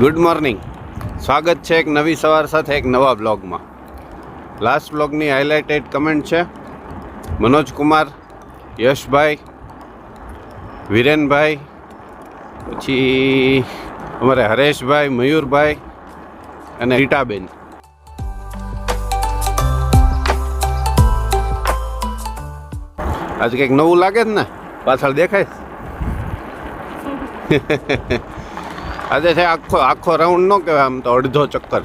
Good morning, સ્વાગત છે એક નવી સવાર સાથે એક નવા બ્લોગમાં. લાસ્ટ બ્લોગની હાઇલાઇટેડ કમેન્ટ છે મનોજ કુમાર, યશભાઈ, વિરેનભાઈ, પછી અમારે હરેશભાઈ, મયુરભાઈ અને રીટાબેન. આજે કંઈક નવું લાગે જ ને, પાછળ દેખાય. આજે છે આખો રાઉન્ડ ન કહેવાય, આમ તો અડધો ચક્કર.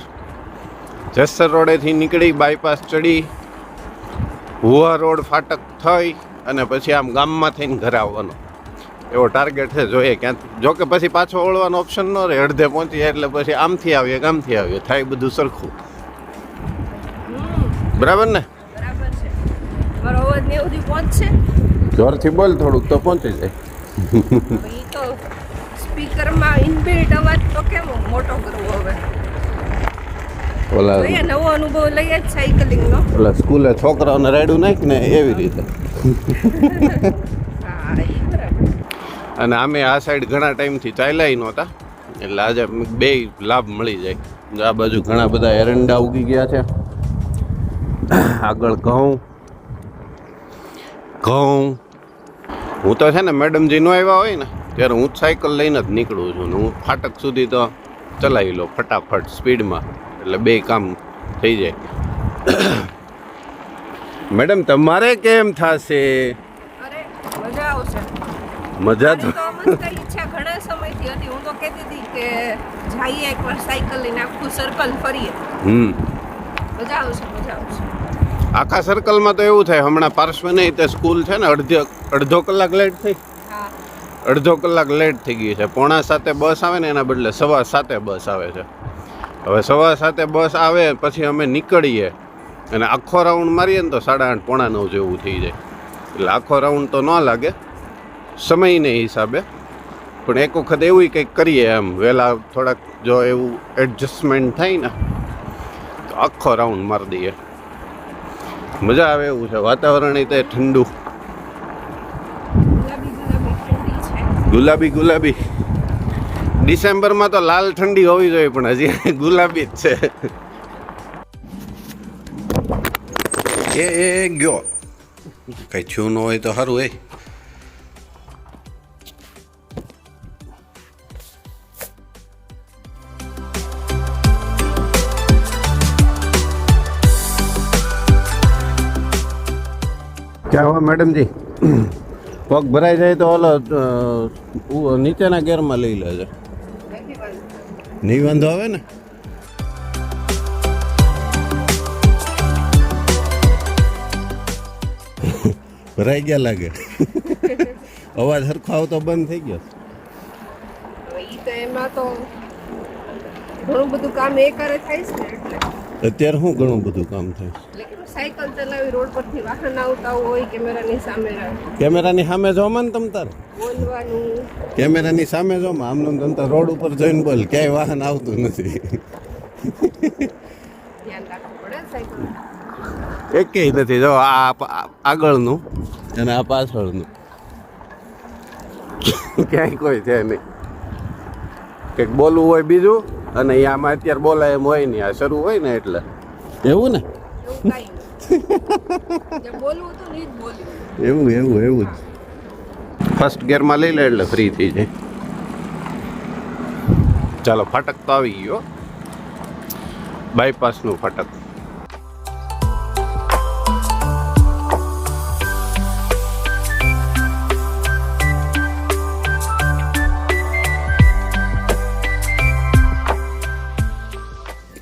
જેસર રોડેથી નીકળી બાયપાસ ચડી હુવા રોડ ફાટક થઈ અને પછી આમ ગામમાં થઈને ઘરે આવવાનો એવો ટાર્ગેટ છે. જોઈએ ક્યાં, જો કે પછી પાછો વળવાનો ઓપ્શન ન રહે. અડધે પહોંચીએ એટલે પછી આમથી આવીએ ગામથી આવીએ, થાય બધું સરખું. બરાબર ને? બરાબર છે. મારો અવાજ ને સુધી પહોંચશે? જોરથી બોલ થોડુંક તો પહોંચી જાય. ઈ તો સ્પીકરમાં ઇનબિલ્ટ અવાજ તો કેમ મોટો કરવો હવે? ઓલા જોઈએ નવો અનુભવ લઈએ જ સાયકલિંગનો. ઓલા સ્કૂલે છોકરાઓને રેડું નાખ ને એવી રીતે. હા ઈ બરાબર. અને આમે આ સાઈડ ઘણા ટાઈમથી ચાલ્યા નહોતા, એટલે આજે બે લાભ મળી જાય. આ બાજુ ઘણા બધા એરંડા ઉગી ગયા છે, આગળ ઘઉં. હું તો છે ને મેડમજી નો આવ્યા હોય ને ત્યારે હું સાયકલ લઈને જ નીકળું છું ને હું ફાટક સુધી તો ચલાવી લો ફટાફટ સ્પીડમાં, એટલે બે કામ થઈ જાય. મેડમ તમારે કેમ થશે? અરે મજા આવશે. મજા તો મસ્ત ઈચ્છા ઘણા સમયથી હતી. હું તો કહેતી હતી કે જઈએ એકવાર સાયકલ લઈને આખું સર્કલ ફરીએ. મજા આવશે, મજા આવશે. આખા સર્કલમાં તો એવું થાય, હમણાં પાર્શ્વની તે સ્કૂલ છે ને અડધો કલાક લેટ થઈ. હા, અડધો કલાક લેટ થઈ ગઈ છે. 6:45 બસ આવે ને એના બદલે 7:15 બસ આવે છે. હવે 7:15 બસ આવે પછી અમે નીકળીએ અને આખો રાઉન્ડ મારીએ ને તો 8:30 પોણા 9 જેવું થઈ જાય. એટલે આખો રાઉન્ડ તો ન લાગે સમયને હિસાબે, પણ એક વખત એવું કંઈક કરીએ એમ વહેલા થોડાક, જો એવું એડજસ્ટમેન્ટ થાય ને તો આખો રાઉન્ડ મારી દઈએ. મજા આવે એવું છે. વાતાવરણ તે ઠંડુ, ગુલાબી. ડિસેમ્બરમાં તો લાલ ઠંડી હોવી જોઈએ પણ હજી ગુલાબી જ છે. એ ગયો કઈ થયું ન હોય તો સારું. ક્યાં હો મેડમજી, પગ ભરાઈ જાય તો ઓલો નીચેના ગેરમાં લઈ લેજે. નહીં વાંધો આવે ને? ભરાઈ ગયા લાગે. અવાજ સરખો આવતો બંધ થઈ ગયો. ઈ તો એમાં તો ઘણું બધું કામ એ કરે થાય છે ને, એટલે અત્યારે શું ઘણું બધું કામ થાય? સાયકલ ચલાવી રોડ પરથી વાહન આવતા હોય, કેમેરાની સામે કેમેરાની સામે જો ને તમ તાર બોલવાનું. કેમેરાની સામે જો આમનું તમ તાર રોડ ઉપર જોઈને બોલ, ક્યાંય વાહન આવતું નથી. ધ્યાન રાખવું પડે સાયકલ. એકેય નથી. જો આ આગળનું અને આ પાછળનું ક્યાંય કોઈ છે નહીં. કંઈક બોલવું હોય બીજું અને આમાં અત્યારે બોલાય એમ હોય નહીં, આ શરૂ હોય ને એટલે એવું ને. એવું જ ફર્સ્ટ ગિયરમાં લઈ લે એટલે ફ્રી થઈ જાય. ચાલો, ફાટક તો આવી ગયો, બાયપાસનું ફાટક.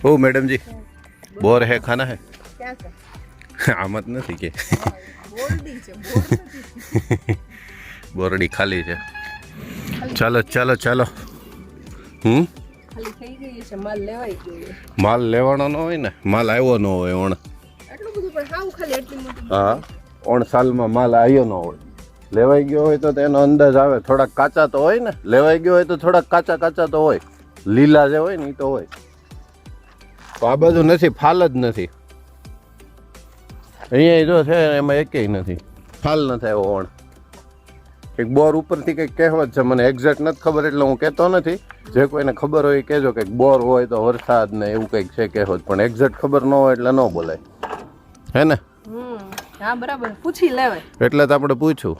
ओ मैडम जी, बोर है, खाना है? आमत નથી કે બોરડી ખાલી છે. ચાલો. ખાલી થઈ ગઈ છે, માલ લેવાઈ ગયો. માલ લેવાનો ન હોય ને, માલ આવ્યો ન હોય. એટલું બધું પણ હાવ ખાલી એટલી મોટી. હા, 3 સાલમાં માલ આવ્યો ન હોય. લેવાઈ ગયો હોય તો તેનો અંદાજ આવે. થોડાક કાચા તો હોય ને, લેવાઈ ગયો હોય તો થોડાક કાચા તો હોય. લીલા જે હોય ને એ તો હોય. તો આ બાજુ નથી, ફાલ જ નથી. અહીંયા જો છે એમાં એકેય નથી, ફાલ નથી આવ્યો. એક બોર ઉપરથી કંઈક કહેવત છે, મને એક્ઝેક્ટ નથી ખબર એટલે હું કહેતો નથી, જે કોઈને ખબર હોય એ કહેજો કે બોર હોય તો વરસાદ ને એવું કંઈક છે કહેવત, પણ એક્ઝેક્ટ ખબર ન હોય એટલે ન બોલાય, હે ને? હા બરાબર, પૂછી લેવાય. એટલે જ આપણે પૂછ્યું,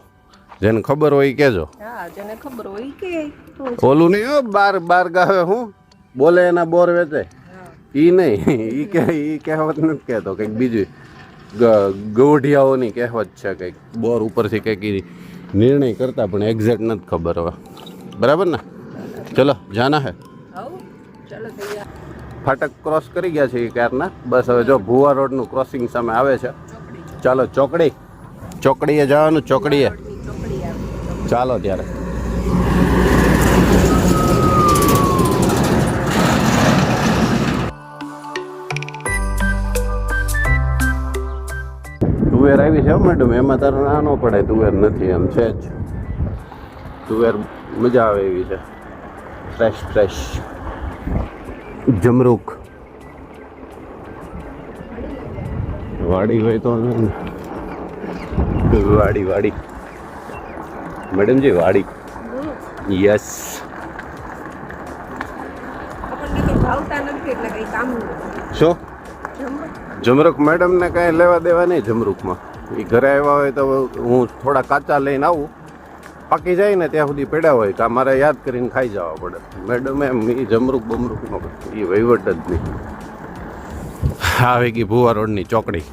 જેને ખબર હોય એ કહેજો. હા, જેને ખબર હોય કે ઓલું નહીં હો, બાર ગાવે હું બોલે એના બોર વેચે, ઈ નહીં, ઈ કહેવત નથી કહેતો, કંઈક બીજી ગૌઢિયાઓની કહેવત છે, કંઈક બોર ઉપરથી કંઈક નિર્ણય કરતા પણ એક્ઝેક્ટ નથી ખબર. હવે બરાબર ને? ચલો જાના હે. ચાલો તૈયાર. ફાટક ક્રોસ કરી ગયા છે ક્યારના. બસ હવે જો ભુવા રોડનું ક્રોસિંગ સામે આવે છે. ચાલો ચોકડીએ જવાનું. ચોકડીએ ચાલો ત્યારે. તુવેર આવી છે મેડમ, એમાં તારે ના ન પડે, તુવેર નથી એમ છે જ. તુવેર મજા આવે એવી છે, ફ્રેશ જમરૂક. વાડી હોય તો વાડી મેડમજી, વાડી. યસ. આપણને તો ભાવતા નથી એટલે કઈ કામ શું જમરૂક મેડમને કાંઈ લેવા દેવા નહીં જમરૂકમાં. એ ઘરે આવ્યા હોય તો હું થોડા કાચા લઈને આવું, પાકી જાય ને ત્યાં સુધી પડ્યા હોય કે મારે યાદ કરીને ખાઈ જવા પડે. મેડમ એમ એ બમરૂકનો એ વહીવટ જ નહીં. આવી ગઈ ભુવા રોડની ચોકડી.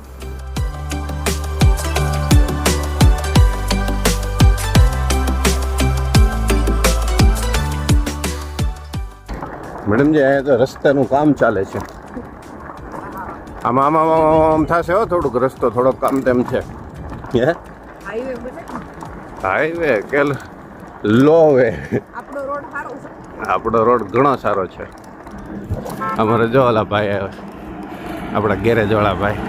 મેડમજી અહીંયા તો રસ્તાનું કામ ચાલે છે. આમ થશે હો, થોડુંક રસ્તો થોડોક કામ તેમ છે. હે હાઈવે બને, હાઈવે કે લો વે? આપણો રોડ સારો છે. આપણો રોડ ઘણો સારો છે. અમારે જો ઓલા ભાઈ આવે, આપણા ગેરેજ વાળા ભાઈ.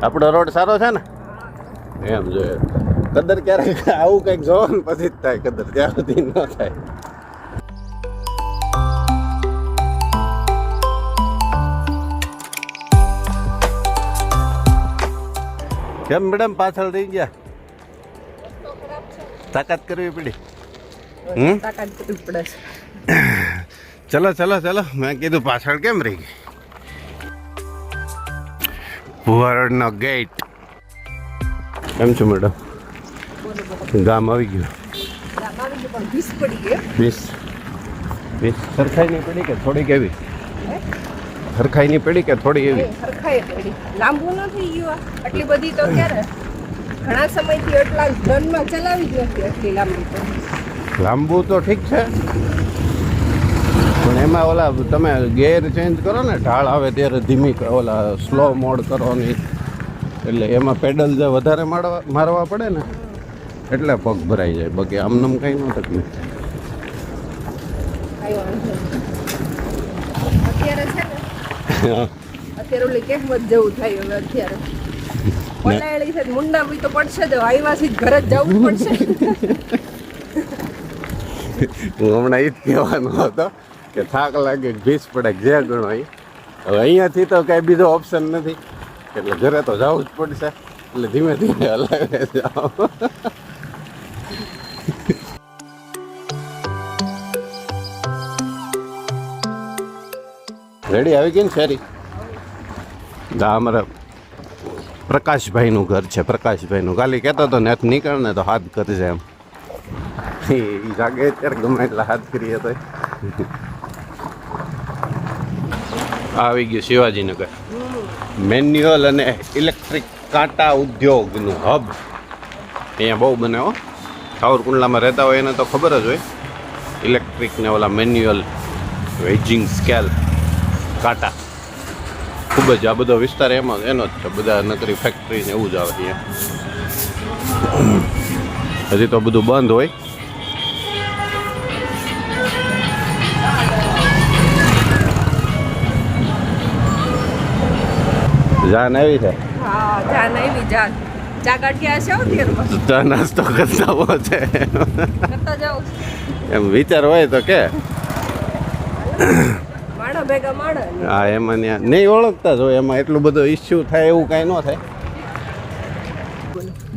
આપણો રોડ સારો છે ને, એમ જોઈએ. કદર ક્યારેક આવું કંઈક જોવો ને પછી જ થાય કદર, ત્યાં સુધી ન થાય. કેમ મેડમ પાછળ થઈ ગયા? તાકાત કરવી પડી. તાકાત કરવી પડે છે. ચલો મેં કીધું પાછળ કેમ રહી ગઈ. ભુવા રોડનો ગેટ. કેમ છો મેડમ? ગામ આવી ગયું. પણ 20 પડી ગઈ. 20 સરખાઈ નહીં પડી કે થોડીક એવી? સરખાઈ નહીં પડી કે થોડી એવી? સરખાઈ પડી. લાંબુ નથી ગયું આટલી બધી તો ક્યારે, ઘણા સમયથી એટલા રનમાં ચલાવી જ નથી આટલી લાંબી તો. લાંબુ તો ઠીક છે, પણ એમાં ઓલા તમે ગેર ચેન્જ કરો ને, ઢાળ આવે ત્યારે ધીમી ઓલા સ્લો મોડ કરો નહીં, એટલે એમાં પેડલ જે વધારે મારવા પડે ને એટલે પગ ભરાઈ જાય. બાકી આમનામ કંઈ ન તકલીફ થાય. અત્યારે છે ને, અત્યારે ઓલી કહેવત જેવું થાય હવે. અત્યારે પલાળી છે મુંડા બી તો પડશે જ, આઈવાસી ઘરે જ જવું પડશે. હું હમણાં એ જ કહેવાનો હતો કે થાક લાગે, ભીસ પડે, જે ગણો એ. હવે અહીંયાથી તો કાંઈ બીજો ઓપ્શન નથી, એટલે ઘરે તો જવું જ પડશે. એટલે ધીમે હલાવે જાઓ. રેડી આવી ગઈ ને શેરી? અમારા પ્રકાશભાઈનું ઘર છે. પ્રકાશભાઈનું કાલે કહેતો હતો ને નીકળ ને તો હાથ કરજે એમ. એ જાગે અત્યારે ગમે એટલા હાથ કરીએ તો. આવી ગયું શિવાજીનગર. મેન્યુઅલ અને ઇલેક્ટ્રિક કાંટા ઉદ્યોગનું હબ અહીંયા બહુ બને હો. સાવરકુંડલામાં રહેતા હોય એને તો ખબર જ હોય. ઇલેક્ટ્રિક ને ઓલા મેન્યુઅલ વેજિંગ સ્કેલ કાંટા ખૂબ જ. આ બધો વિસ્તાર એનો જ છે. બધા નકરી ફેક્ટરી ને એવું જ આવે અહીંયા. હજી તો બધું બંધ હોય. જાન આવી છે. હા, જાન આવી. ચા કાઢ્યા છે અત્યારે. ચા નાસ્તો કરતા હોય છે કરતા જાવ એમ વિચાર હોય તો કે માણા ભેગા માણા. હા, એમાં નહીં ઓળખતા જ હોય. એમાં એટલું બધું ઇસ્યુ થાય એવું કાંઈ ન થાય.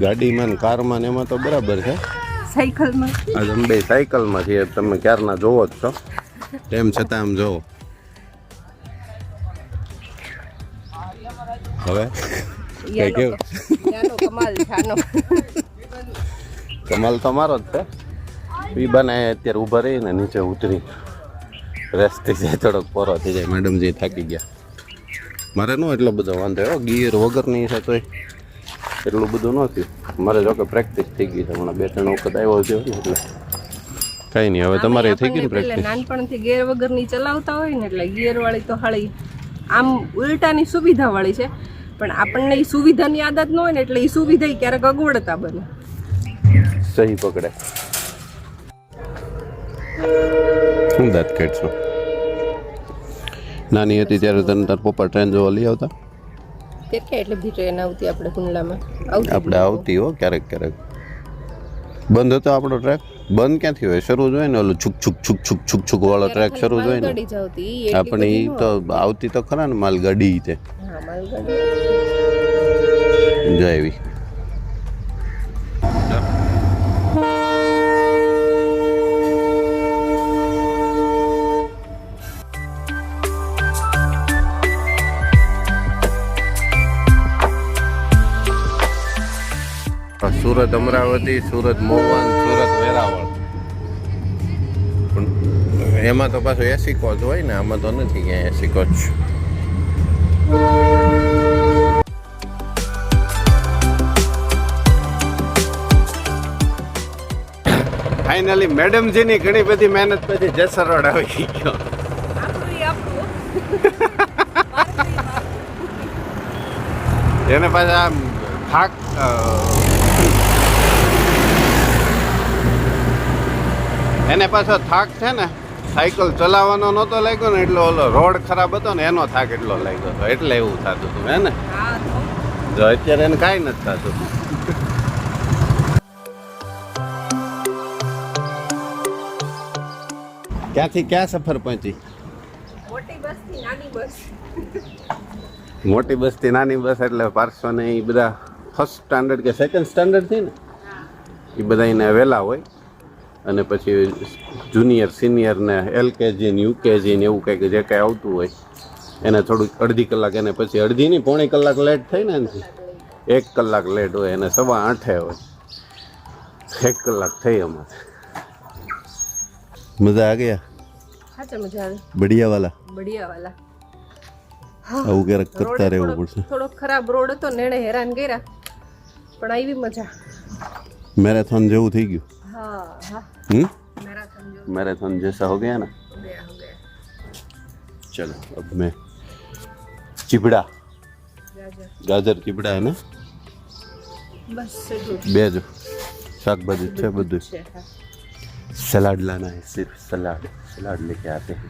ગાડીમાં ને કારમાં ને એમાં તો બરાબર છે. સાયકલમાં. આજે અમે બે સાયકલમાં છીએ, તમે ક્યારના જોવો જ છો, તેમ છતાં આમ જોવો. હવે કઈ કેવું? કમાલ છે આનો. કમાલ તો મારો જ છે. પીબાને અત્યારે ઊભા રહીને નીચે ઉતરી રેસ્ટ થઈ જાય, થોડોક પોરો થઈ જાય. મેડમજી થાકી ગયા. મારે ન એટલો બધો વાંધો એવો, ગિયર વગરની છે તોય એટલું બધું નથી. મારે જો કે પ્રેક્ટિસ થઈ ગઈ છે, હમણાં 2-3 વખત આવ્યો છે ને, એટલે કઈ નહીં. હવે તમારે થઈ ગઈ ને પ્રેક્ટિસ? નાનપણથી ગિયર વગરની ચલાવતા હોય ને એટલે ગિયર વાળી તો હાળી આમ ઉલટાની સુવિધા વાળી છે, પણ આપણને એ સુવિધાની આદત ન હોય ને એટલે એ સુવિધા ક્યારેક અગવડતા બને. સહી પકડે. શું દાંત કાઢશો? નાની હતી ત્યારે તને તાર પપ્પા ટ્રેન જોવા લઈ આવતા? કેટલા એટલે બી ટ્રેન આવતી આપણે કુંડલામાં? આપણે આવતી હો ક્યારેક ક્યારેક. બંધ હતો આપણો ટ્રેક? બંધ ક્યાંથી હોય? શરૂ જ હોય ને, ઓલું છુક છુક છુક છુક છુક છુક વાળો ટ્રેક શરૂ જ હોય ને. આપણે ઈ તો આવતી તો ખરા ને માલગાડી તે. હા, માલગાડી જો એવી. સુરત અમરાવતી, સુરત મોહન, સુરત વેરાવળ. પણ એમાં તો પાછું એસી કોચ હોય ને, આમાં તો નથી ક્યાંય એસી કોચ. ફાઇનલી મેડમજીની ઘણી બધી મહેનત પછી જેસર રોડ આવી ગયો. એને પાછા આમ થાક એને પાછો થાક છે ને, સાયકલ ચલાવવાનો નહોતો લાગ્યો ને, એટલો ઓલો રોડ ખરાબ હતો ને એનો થાક એટલો લાગ્યો હતો, એટલે એવું થતું હતું હે ને. તો અત્યારે એને કાંઈ નથી થતું. ક્યાંથી ક્યાં સફર પહોંચી? મોટી બસ થી નાની બસ. મોટી બસ થી નાની બસ એટલે પાર્સો ને એ બધા ફર્સ્ટ સ્ટાન્ડર્ડ કે સેકન્ડ સ્ટાન્ડર્ડ થી ને એ બધા એને વહેલા હોય, અને પછી જુનિયર સિનિયર ને LKG ને UKG ને એવું કંઈક જે કાંઈ આવતું હોય એને થોડુંક અડધી કલાક, એને પછી અડધી નહીં પોણી કલાક લેટ થઈ ને એનાથી 1 કલાક લેટ હોય, એને 8:15 હોય. 1 કલાક થઈ અમારે. મજા આ ગયા? સાચા મજા આવી. બઢિયા વાલા, બઢિયા વાલા. આવું ક્યારેક કરતા રહેવું પડશે. થોડો ખરાબ રોડ હતો ને, એણે હેરાન કર્યા, પણ આવી મજા. मैराथन જેવું થઈ ગયું. हाँ हाँ मैराथन जैसा हो गया ना. हो गया. चलो अब मैं चिबड़ा गाजर चिबड़ा है ना, बस बेज शाक भाजी છે બધું. सलाद लाना है, सिर्फ सलाद लेके आते हैं.